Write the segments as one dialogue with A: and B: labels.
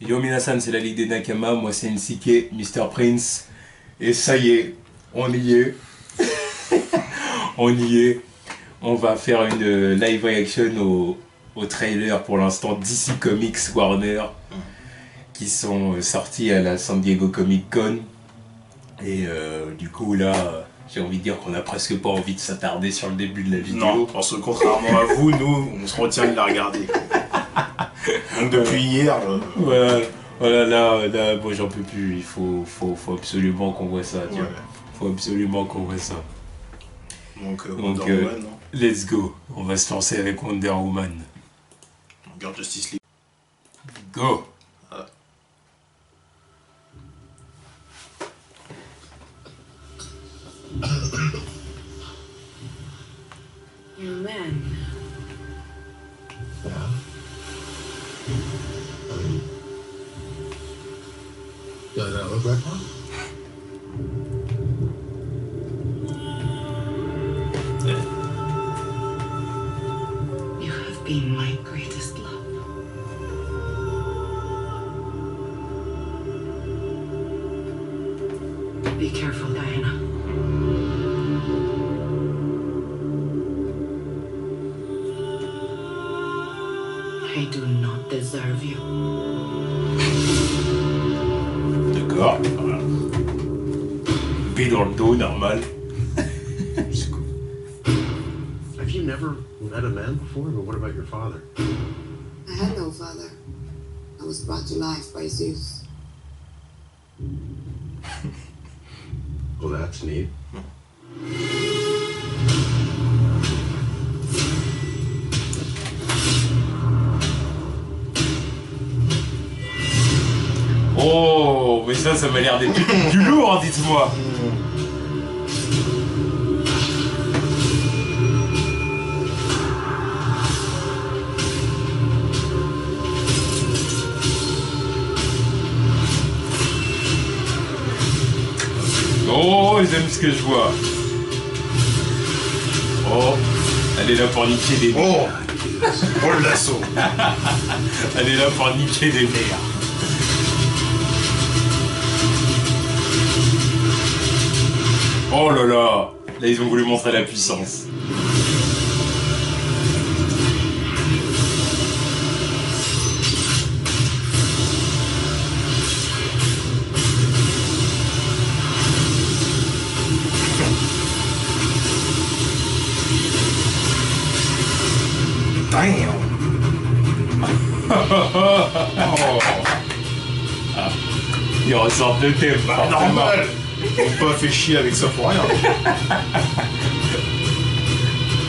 A: Yo Minasan, c'est la Ligue des Nakama, moi c'est NCK, Mr. Prince. Et ça y est, on y est. On y est. On va faire une live reaction au trailer pour l'instant DC Comics Warner qui sont sortis à la San Diego Comic Con. Et du coup là, j'ai envie de dire qu'on a presque pas envie de s'attarder sur le début de la vidéo.
B: Non, parce que contrairement à vous, nous, on se retient de la regarder. Donc depuis hier...
A: Voilà, là bon, j'en peux plus, il faut absolument qu'on voit ça, tu vois. Faut absolument qu'on voit ça.
B: Donc Wonder Woman, non?
A: Let's go, on va se lancer avec Wonder Woman.
B: On regarde Justice League.
A: Go!
C: You're a man.
D: Yeah. Does that look like one?
C: You have been my greatest love. Be careful, Diana. I do not deserve you.
A: D'accord. Voilà. B dans le dos, normal.
D: Have you never met a man before? But what about your father?
E: I had no father. I was brought to life by Zeus.
D: Well, that's neat.
A: Oh, mais ça m'a l'air d'être du lourd, dites-moi. Oh, j'aime ce que je vois. Oh, elle est là pour niquer des
B: Oh! Oh le lasso!
A: Elle est là pour niquer des nerfs. Oh là là! Là, ils ont voulu montrer la puissance.
B: Damn!
A: Ils ressortent le thème.
B: Bah, normal! On pas fait chier avec ça pour rien.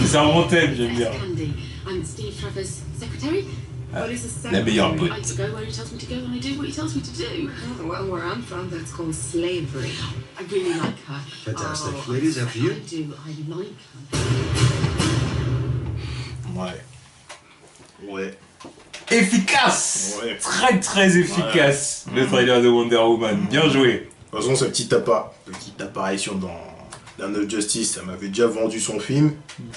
A: C'est un bon thème, j'aime bien.
C: Andy, I'm Steve Trevor's secretary. What is a
A: La meilleure
C: secretary?
A: pote.
C: I go where he tells me to go and I do what he tells me to do.
E: Oh, well, where I'm from, that's called slavery.
C: I really like her.
D: Fantastic.
C: Oh,
D: Ladies, after you.
C: I do. I like her.
B: Ouais. Ouais.
A: Efficace!
B: Ouais.
A: Très efficace, le trailer de Wonder Woman. Bien joué.
B: De toute façon, sa petite apparition dans No Justice, ça m'avait déjà vendu son film.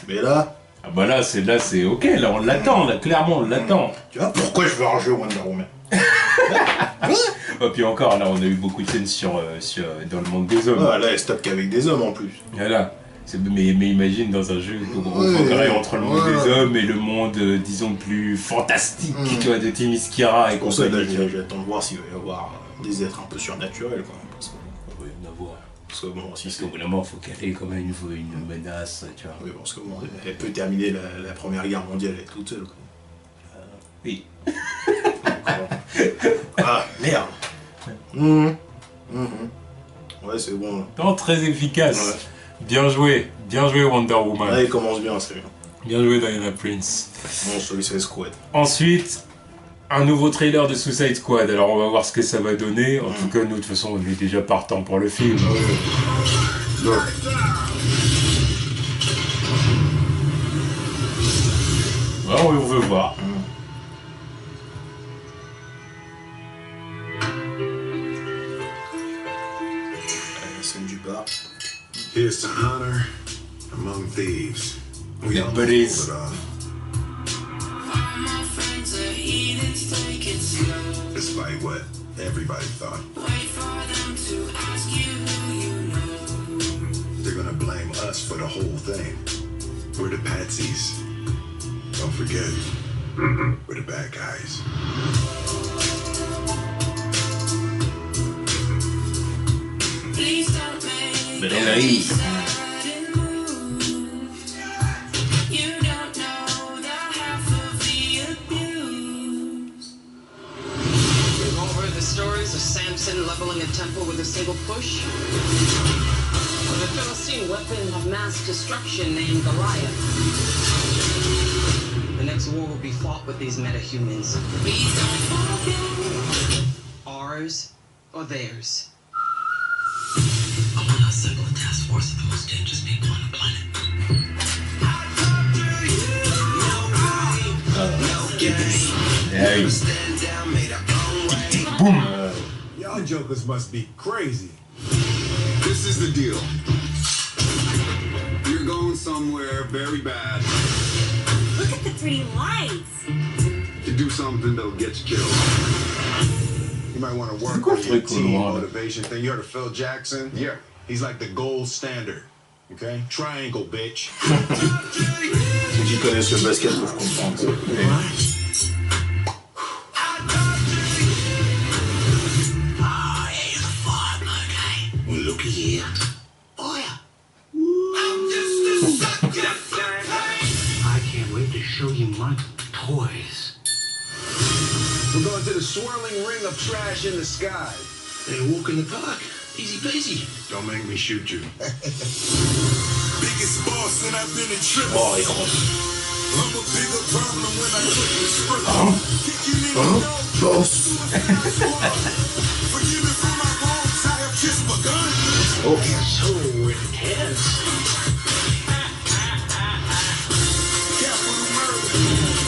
B: Mais là...
A: Ah bah là c'est ok, là on l'attend, là clairement on l'attend.
B: Tu vois pourquoi je veux rejouer Wonder Woman?
A: Et puis encore, là on a eu beaucoup de scènes dans le monde des hommes.
B: Ah, là, elle se tape qu'avec des hommes en plus.
A: Voilà. Mais imagine dans un jeu où on comparait entre le monde des hommes et le monde, disons, plus fantastique, tu vois, de Themyscira et
B: Pour ça, là,
A: compagnie.
B: j'attends de voir s'il va y avoir des êtres un peu surnaturels, quoi. Parce que,
A: On va y en avoir.
B: parce que bon, si
A: Parce
B: c'est...
A: qu'au bout d'un moment, il faut qu'elle ait quand même une menace, tu vois.
B: Oui, parce que bon, elle peut terminer la Première Guerre mondiale elle toute seule, quoi.
A: Oui.
B: Ah, merde. Ouais, c'est bon. Là.
A: Non, très efficace. Bien joué Wonder Woman.
B: Là, il commence bien, c'est bien.
A: Bien joué Diana Prince.
B: Bon, Suicide Squad.
A: Ensuite, un nouveau trailer de Suicide Squad. Alors on va voir ce que ça va donner. En tout cas, nous de toute façon, on est déjà partant pour le film.
B: Donc,
A: Ah, on veut voir.
B: scène du bar.
D: Here's to honor among thieves. We
A: The
D: almost
A: buddies.
D: pulled it off.
F: despite what everybody thought. They're gonna blame us for the whole thing. We're the patsies. Don't forget, we're the bad guys.
A: Belle Henry.
G: You've all heard the stories of Samson leveling a temple with a single push? Or the Philistine weapon of mass destruction named Goliath? The next war will be fought with these metahumans. Ours or theirs?
C: I want to assemble a task force of the most dangerous people on the planet.
A: Hey. Boom.
F: Y'all jokers must be crazy. This is the deal. You're going somewhere very bad.
H: Look at the pretty lights.
F: To do something that'll get you killed. You might want to work on your team motivation thing. You heard of Phil Jackson? Yeah. He's like the gold standard. Okay? Triangle, bitch.
B: Ceux qui connaissent le basket peuvent comprendre ça.
C: Well, looky here. Oh, yeah. I can't wait to show you my toys.
F: We're going to the swirling ring of trash in the sky.
C: They walk in the park. Easy peasy.
F: Don't make me shoot you.
I: Biggest boss and I've been in triple.
B: Oh, il rentre.
I: I'm a bigger problem when I quit the script. Kicking in the door. Forgive me for my wrongs, I have just begun.
C: Oh, so intense.
I: Capital murder,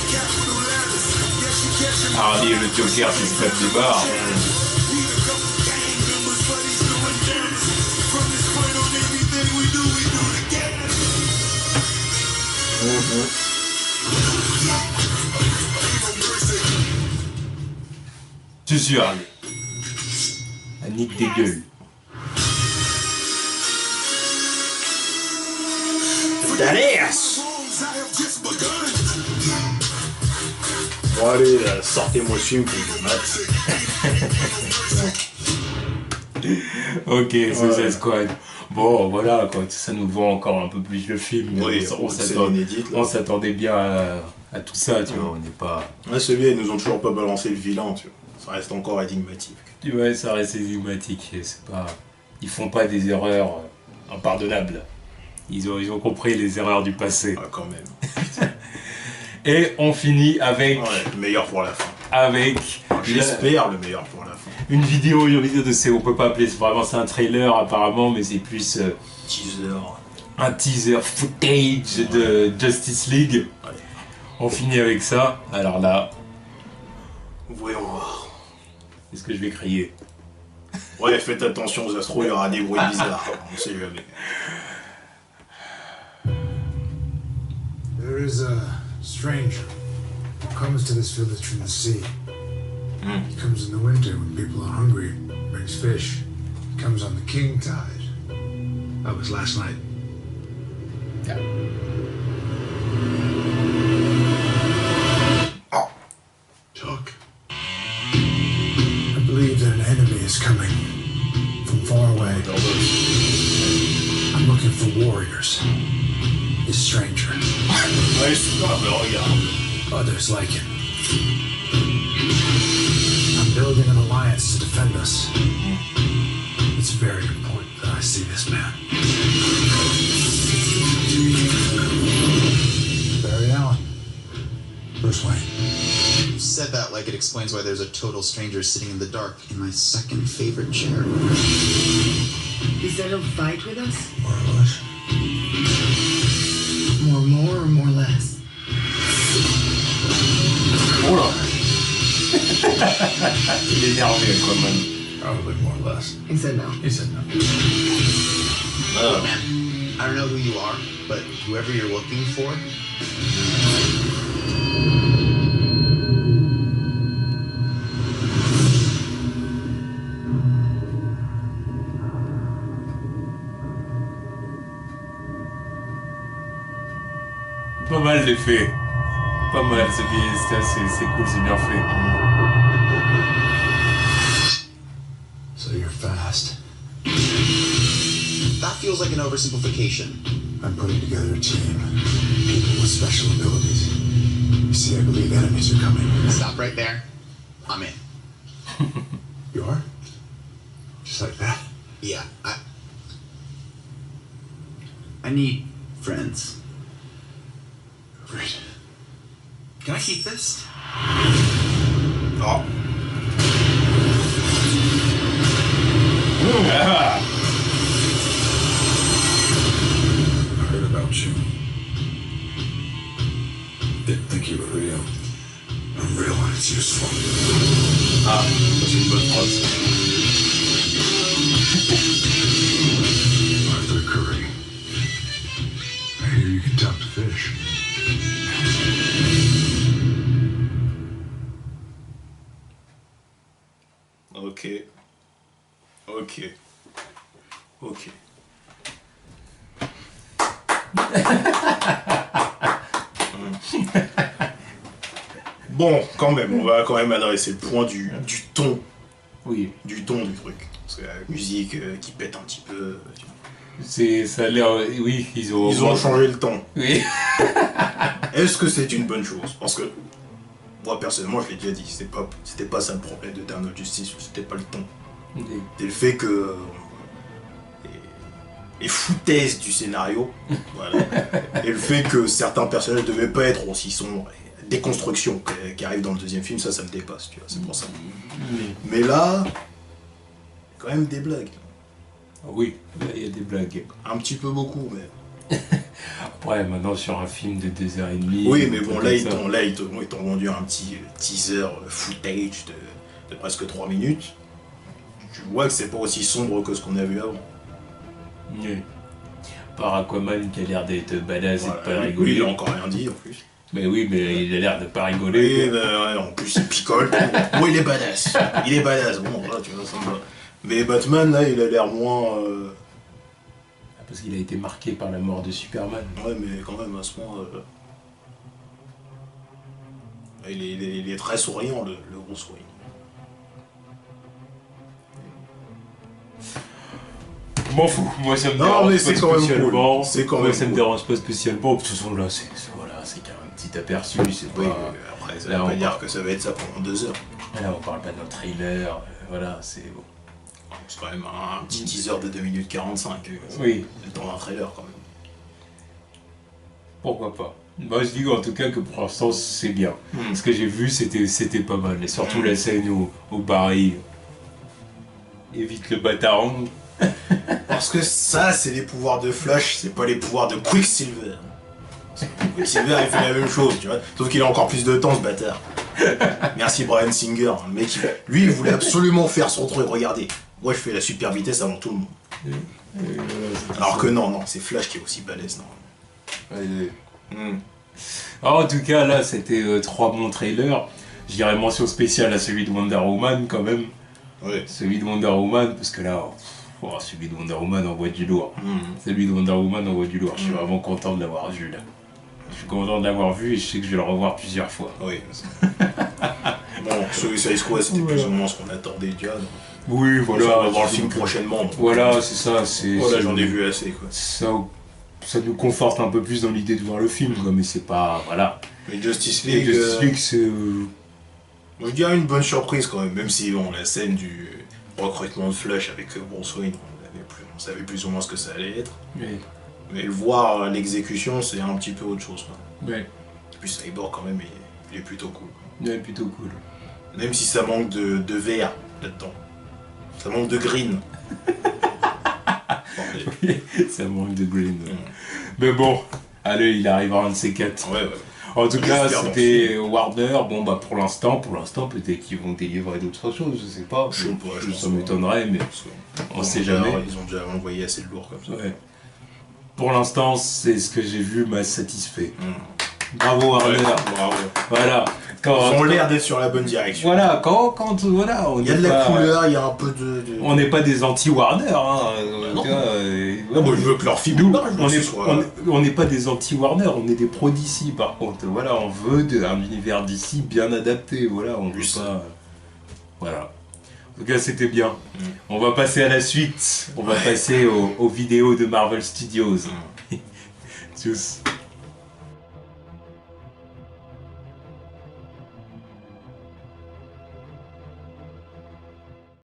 I: capital letters. Yes, you catch him.
A: Hardy et le Joker qui se tape des barres.
I: Need a couple gang members, but he's doing damage. From this point on, everything we do together.
A: Je suis Hardy. Un nique des gueules.
B: That ass. Bon allez, sortez-moi ce film pour que je mate.
A: Ok, Suicide Squad. Bon, voilà, quoi, ça nous vend encore un peu plus le film.
B: Oui, c'est inédite.
A: On s'attendait bien à tout ça, tu vois, on n'est pas...
B: Ouais, c'est bien, ils nous ont toujours pas balancé le vilain, tu vois. Ça reste encore énigmatique.
A: Ouais, ça reste énigmatique, et c'est pas... Ils font pas des erreurs impardonnables. Ils ont compris les erreurs du passé.
B: Ah, quand même.
A: Et on finit avec...
B: Ouais, le meilleur pour la fin.
A: Avec...
B: J'espère le meilleur pour la fin.
A: Une vidéo, on peut pas appeler, c'est un trailer apparemment, mais c'est plus...
B: Teaser.
A: Un teaser footage de Justice League.
B: Ouais.
A: On finit avec ça. Alors là,
B: Voyons voir.
A: est-ce que je vais crier?
B: Ouais, faites attention aux astros, il y aura des bruits bizarres. On sait jamais.
J: There is a stranger who comes to this village from the sea. He comes in the winter when people are hungry, brings fish. He comes on the king tide. That was last night.
A: Yeah.
F: Chuck.
J: I believe that an enemy is coming from far away. I'm looking for warriors. This stranger.
B: Ouais, super, mais regarde.
J: Others like him. I'm building an alliance to defend us. It's very important that I see this man. Barry Allen. Bruce Wayne.
K: You said that like it explains why there's a total stranger sitting in the dark in my second favorite chair.
C: Is that he'll fight with us?
J: More or less.
C: More or more less?
B: Oh là.
A: Il est énervé, quoi, man.
J: Probably more or less.
C: He said no.
J: He said no.
K: Man, I don't know who you are, but whoever you're looking for,
A: mal l'effet. Pas mal, c'est cool, c'est bien fait.
J: So you're fast.
K: That feels like an oversimplification.
J: I'm putting together a team. People with special abilities. You see, I believe enemies are coming.
K: Stop right there. I'm in.
J: You are? Just like that?
K: Yeah, I need friends.
J: Great.
K: Can I keep this?
B: Oh.
A: Ah.
I: I heard about you. Didn't think you were real. I'm real when it's useful.
B: Ah, ça c'est une bonne phrase.
J: Arthur Curry. I hear you can talk to fish.
B: Ok. Bon, quand même, on va quand même adresser le point du ton.
A: Oui.
B: Du ton du truc. Parce que la musique qui pète un petit peu.
A: Ça a l'air. Oui, ils ont
B: changé le ton.
A: Oui.
B: Est-ce que c'est une bonne chose? Parce que moi personnellement, je l'ai déjà dit, c'était pas ça le problème de Dawn of Justice, c'était pas le ton. C'est le fait que les foutaises du scénario, voilà, et le fait que certains personnages ne devaient pas être aussi sombres. Des constructions qui arrivent dans le deuxième film, ça me dépasse, tu vois, c'est pour ça. Mais là, il y a quand même des blagues.
A: Oui, il y a des blagues.
B: Un petit peu beaucoup, mais...
A: Après, maintenant sur un film de 2h30...
B: Oui, mais bon, là, ils t'ont vendu un petit teaser footage de presque 3 minutes. Tu vois que c'est pas aussi sombre que ce qu'on a vu avant.
A: Oui. Par Aquaman qui a l'air d'être badass et de pas rigoler.
B: Oui, il a encore rien dit en plus.
A: Mais oui, mais il a l'air de pas rigoler.
B: Oui, mais en plus il picole. Oui, il est badass. Il est badass. Bon, voilà, tu vois, ça me va. Mais Batman, là, il a l'air moins...
A: Parce qu'il a été marqué par la mort de Superman.
B: Ouais, mais quand même, à ce moment... Il est très souriant, le gros sourire.
A: Je m'en fous, moi ça me
B: non,
A: dérange
B: mais
A: pas
B: c'est quand même
A: spécialement.
B: Cool. C'est quand
A: moi
B: même
A: ça me
B: cool.
A: dérange pas spécialement. De toute façon là, c'est qu'un petit aperçu, c'est
B: Oui,
A: pas...
B: après ça veut pas dire que ça va être ça pendant 2 heures.
A: Là on parle pas d'un trailer, voilà, c'est bon.
B: C'est quand même un petit teaser de 2 minutes 45.
A: Oui.
B: C'est le temps d'un trailer quand même.
A: Pourquoi pas. Moi je dis en tout cas que pour l'instant c'est bien. Ce que j'ai vu c'était pas mal. Et surtout la scène où Barry évite le bataron.
B: Parce que ça, c'est les pouvoirs de Flash, c'est pas les pouvoirs de Quicksilver. Quicksilver, il fait la même chose, tu vois. Sauf qu'il a encore plus de temps, ce bâtard. Merci Bryan Singer, le mec, lui, il voulait absolument faire son truc. Regardez, moi, je fais la super vitesse avant tout le monde. Alors que non, c'est Flash qui est aussi balèze, non.
A: Alors, en tout cas, là, c'était 3 bons trailers. Je dirais mention spéciale à celui de Wonder Woman, quand même.
B: Ouais.
A: Celui de Wonder Woman, parce que là... celui de Wonder Woman envoie du lourd. Celui de Wonder Woman envoie du lourd. Je suis vraiment content de l'avoir vu là. Je suis content de l'avoir vu et je sais que je vais le revoir plusieurs fois.
B: Oui. Bon, Suicide Squad, c'était plus ou moins ce qu'on attendait déjà. Donc...
A: Oui, voilà.
B: On va voir le film prochainement. Donc...
A: Voilà, c'est ça.
B: Voilà, j'en ai vu assez, quoi.
A: Ça nous conforte un peu plus dans l'idée de voir le film, quoi, mais c'est pas... Voilà.
B: Mais Justice League...
A: Justice League, c'est...
B: Moi, je dirais une bonne surprise, quand même. Même si, bon, la scène du... recrutement de Flash avec Bruce Wayne, on savait plus ou moins ce que ça allait être.
A: Oui.
B: Mais le voir l'exécution, c'est un petit peu autre chose. Quoi.
A: Oui.
B: Et puis Cyborg, quand même, il est plutôt cool.
A: Il est plutôt cool.
B: Même si ça manque de vert là-dedans. Ça manque de green.
A: Ça manque de green. Mais bon, allez, il arrivera un de ces 4.
B: Ouais.
A: En tout cas, c'était Warner. Bon, bah pour l'instant, peut-être qu'ils vont délivrer d'autres choses, je sais pas. Ça m'étonnerait, mais on sait jamais.
B: Ils ont déjà envoyé assez de lourd comme ça.
A: Ouais. Pour l'instant, c'est ce que j'ai vu m'a satisfait. Bravo Warner.
B: Bravo.
A: Voilà.
B: Ils ont l'air d'être sur la bonne direction.
A: Voilà, voilà, on
B: Il y a de la couleur, il y a un peu de...
A: On n'est pas des anti-Warner, hein.
B: non.
A: Ouais,
B: moi je veux que leur film
A: nous,
B: marche,
A: on n'est pas des anti-Warner, on est des pros d'ici par contre. Voilà, on veut un univers d'ici bien adapté. Voilà, on veut pas. Voilà. En tout cas, c'était bien. On va passer à la suite. On va passer aux vidéos de Marvel Studios. Tchuss.